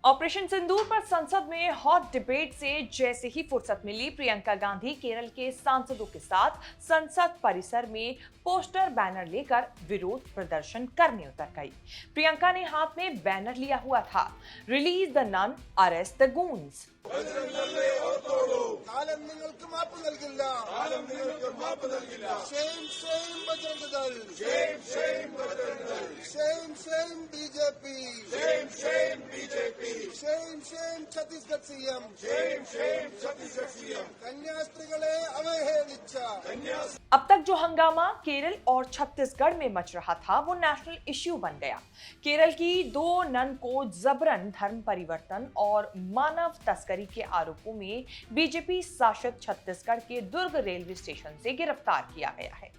Operation सिंदूर पर संसद में हॉट डिबेट से जैसे ही फुर्सत मिली, प्रियंका गांधी केरल के सांसदों के साथ संसद परिसर में पोस्टर बैनर लेकर विरोध प्रदर्शन करने उतर गई। प्रियंका ने हाथ में बैनर लिया हुआ था, release the nun, arrest the goons. Chhattisgarh CM कन्यास्त्रीगळे अवहेलिचा। अब तक जो हंगामा केरल और छत्तीसगढ़ में मच रहा था वो नेशनल इश्यू बन गया। केरल की दो नन को जबरन धर्म परिवर्तन और मानव तस्करी के आरोपों में बीजेपी शासित छत्तीसगढ़ के दुर्ग रेलवे स्टेशन से गिरफ्तार किया गया है।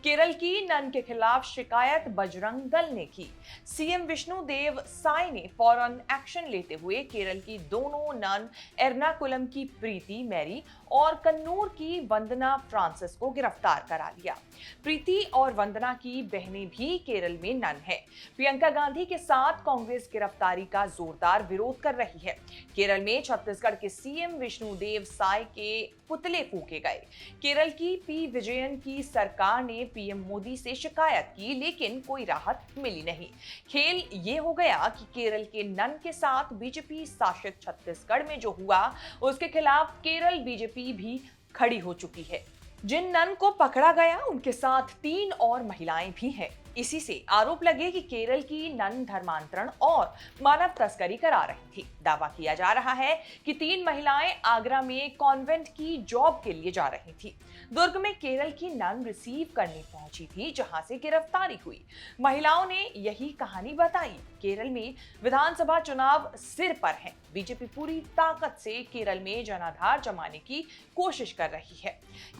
केरल की नन के खिलाफ शिकायत बजरंग दल ने की। सीएम विष्णुदेव साय ने फौरन एक्शन लेते हुए केरल की दोनों नन एर्नाकुलम की प्रीति मैरी और कन्नूर की वंदना फ्रांसिस को गिरफ्तार करा लिया। प्रीति और वंदना की बहनें भी केरल में नन है। प्रियंका गांधी के साथ कांग्रेस गिरफ्तारी का जोरदार विरोध कर रही है। केरल में छत्तीसगढ़ के सीएम विष्णुदेव साय के पुतले फूके गए। केरल की पी विजयन की सरकार ने पीएम मोदी से शिकायत की, लेकिन कोई राहत मिली नहीं। खेल ये हो गया कि केरल के नन के साथ बीजेपी शासित छत्तीसगढ़ में जो हुआ, उसके खिलाफ केरल बीजेपी भी खड़ी हो चुकी है। जिन नन को पकड़ा गया उनके साथ 3 और महिलाएं भी हैं। इसी से आरोप लगे कि केरल की नन धर्मांतरण और मानव तस्करी करा रही थी। दावा किया जा रहा है कि 3 महिलाएं आगरा में कॉन्वेंट की जॉब के लिए जा रही थी। दुर्ग में केरल की नन रिसीव करने पहुंची थी, जहां से गिरफ्तारी हुई। महिलाओं ने यही कहानी बताई। केरल में विधानसभा चुनाव सिर पर है। बीजेपी पूरी ताकत से केरल में जनाधार जमाने की कोशिश कर रही है।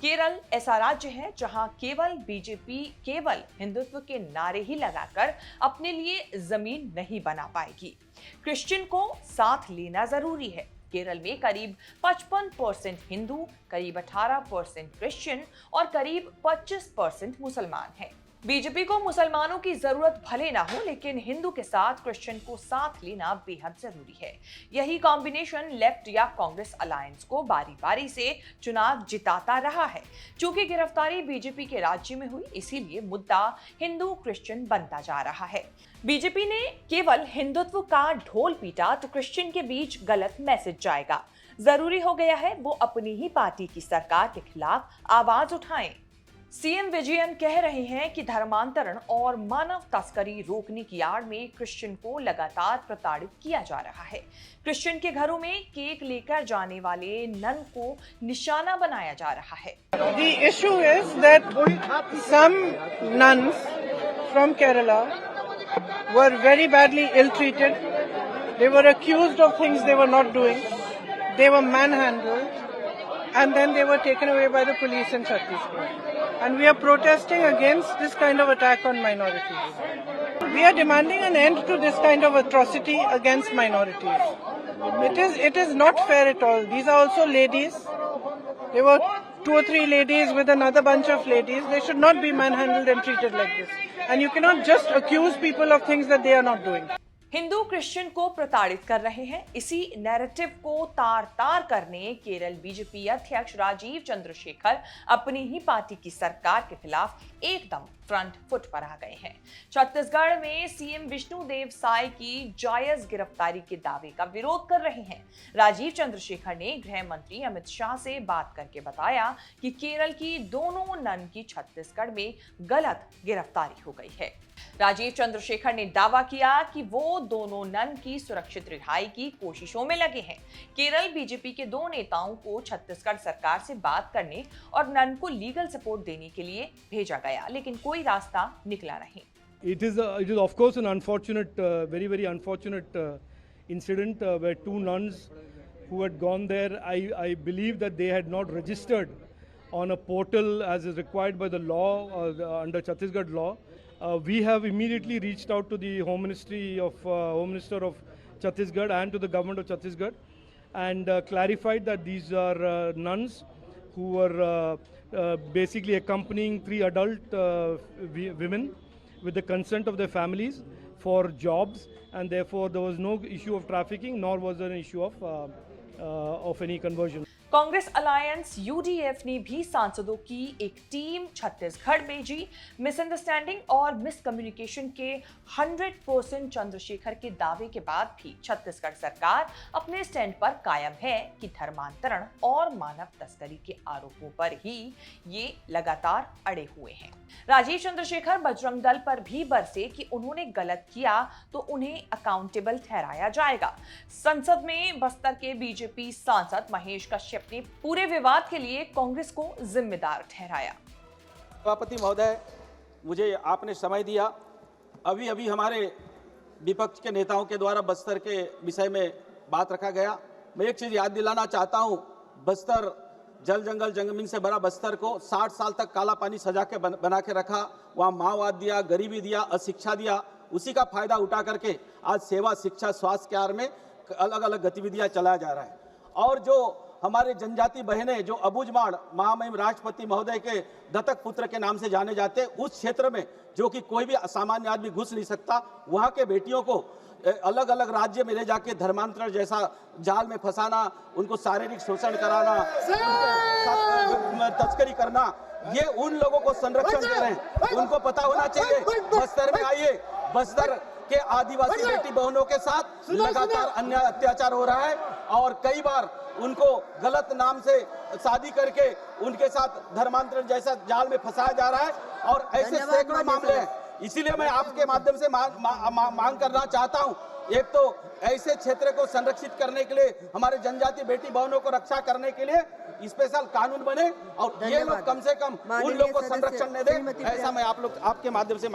केरल ऐसा राज्य है जहां केवल बीजेपी केवल हिंदुत्व के नारे ही लगाकर अपने लिए जमीन नहीं बना पाएगी। क्रिश्चियन को साथ लेना जरूरी है। केरल में करीब 55% हिंदू, करीब 18% क्रिश्चियन और करीब 25% मुसलमान हैं। बीजेपी को मुसलमानों की जरूरत भले ना हो, लेकिन हिंदू के साथ क्रिश्चियन को साथ लेना बेहद जरूरी है। यही कॉम्बिनेशन लेफ्ट या कांग्रेस अलायंस को बारी बारी से चुनाव जिताता रहा है। चूंकि गिरफ्तारी बीजेपी के राज्य में हुई, इसीलिए मुद्दा हिंदू क्रिश्चियन बनता जा रहा है। बीजेपी ने केवल हिंदुत्व का ढोल पीटा तो क्रिश्चियन के बीच गलत मैसेज जाएगा। जरूरी हो गया है वो अपनी ही पार्टी की सरकार के खिलाफ आवाज उठाएं। सीएम विजयन कह रहे हैं कि धर्मांतरण और मानव तस्करी रोकने की आड़ में क्रिश्चियन को लगातार प्रताड़ित किया जा रहा है। क्रिश्चियन के घरों में केक लेकर जाने वाले नन को निशाना बनाया जा रहा है। The issue is that some nuns from Kerala were very badly ill-treated. They were accused of things they were not doing. They were manhandled, and then they were taken away by the police in Chhattisgarh. And we are protesting against this kind of attack on minorities. We are demanding an end to this kind of atrocity against minorities. It is not fair at all. These are also ladies. There were 2 or 3 ladies with another bunch of ladies. They should not be manhandled and treated like this. And you cannot just accuse people of things that they are not doing. Hindu Christian को प्रताड़ित कर रहे हैं। इसी narrative को तार-तार करने Kerala BJP अध्यक्ष राजीव चंद्रशेखर अपनी ही पार्टी की सरकार के खिलाफ एकदम फ्रंट फुट पर आ गए हैं। छत्तीसगढ़ में सीएम विष्णुदेव साय की जायज गिरफ्तारी के दावे का विरोध कर रहे हैं। राजीव चंद्रशेखर ने गृह मंत्री अमित शाह से बात करके बताया कि केरल की दोनों नन की छत्तीसगढ़ में गलत गिरफ्तारी हो गई है। राजीव चंद्रशेखर ने दावा किया कि वो दोनों नन की सुरक्षित रिहाई की कोशिशों में लगे हैं। केरल बीजेपी के 2 नेताओं को छत्तीसगढ़ सरकार से बात करने और नन को लीगल सपोर्ट देने के लिए भेजा गया, लेकिन कोई रास्ता निकला नहीं। It is of course an unfortunate, very unfortunate incident where 2 nuns who had gone there, I believe that they had not registered on a portal as is required by the law under Chhattisgarh law. We have immediately reached out to the Home Ministry of Home Minister of Chhattisgarh and to the government of Chhattisgarh and clarified that these are nuns who were basically accompanying 3 adult women with the consent of their families for jobs, and therefore there was no issue of trafficking, nor was there an issue of any conversion. Congress alliance UDF ने भी सांसदों की एक team Chhattisgarh भेजी। Misunderstanding और miscommunication के 100% चंद्रशेखर के दावे के बाद भी छत्तीसगढ़ सरकार अपने स्टैंड पर कायम है कि धर्मांतरण और मानव तस्करी के आरोपों पर ही ये लगातार अड़े हुए हैं। राजीव चंद्रशेखर बजरंग दल पर भी बरसे कि उन्होंने गलत किया तो उन्हें अकाउंटेबल ठहराया जाएगा। संसद में बस्तर के बीजेपी सांसद महेश कश्यप ने पूरे विवाद के लिए कांग्रेस को जिम्मेदार ठहराया। सभापति महोदय, मुझे आपने समय दिया। अभी अभी हमारे विपक्ष के नेताओं के द्वारा बस्तर के विषय में बात रखा गया। मैं एक चीज याद दिलाना चाहता हूं, बस्तर जल जंगल जमीन से भरा बस्तर को 60 साल तक काला पानी सजा के बना के रखा। वहाँ माओवाद दिया, गरीबी दिया, अशिक्षा दिया। उसी का फायदा उठा करके आज सेवा, शिक्षा, स्वास्थ्य के आड़ में अलग अलग गतिविधियां चलाया जा रहा है। और जो हमारे जनजाति बहनें जो अबूझमाड़ महामहिम राष्ट्रपति महोदय के दत्तक पुत्र के नाम से जाने जाते, उस क्षेत्र में जो कि कोई भी असामान्य आदमी घुस नहीं सकता, वहाँ के बेटियों को अलग अलग राज्य में ले जाके धर्मांतरण जैसा जाल में फंसाना, उनको शारीरिक शोषण कराना, तस्करी करना, ये उन लोगों को संरक्षण दे रहे हैं। उनको पता होना चाहिए, बस्तर में आइए, बस्तर के आदिवासी बेटी बहनों के साथ लगातार अन्याय अत्याचार हो रहा है और कई बार उनको गलत नाम से शादी करके उनके साथ धर्मांतरण जैसा जाल में फंसाया जा रहा है और ऐसे सैकड़ों मामले हैं। इसीलिए मैं आपके माध्यम से मांग करना चाहता हूं, एक तो ऐसे क्षेत्र को संरक्षित करने के लिए, हमारे जनजाति बेटी बहनों को रक्षा करने के लिए स्पेशल कानून बने और ये लोग कम से कम उन लोग को संरक्षण न दे, ऐसा मैं आपके माध्यम से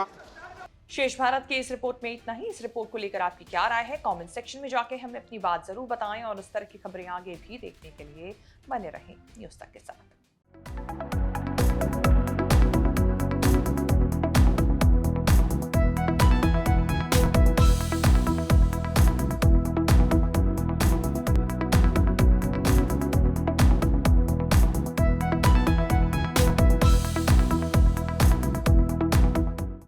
शेष भारत के इस रिपोर्ट में इतना ही। इस रिपोर्ट को लेकर आपकी क्या राय है, कमेंट सेक्शन में जाके हमें अपनी बात जरूर बताएं और उस तरह की खबरें आगे भी देखने के लिए बने रहें न्यूज़ तक के साथ।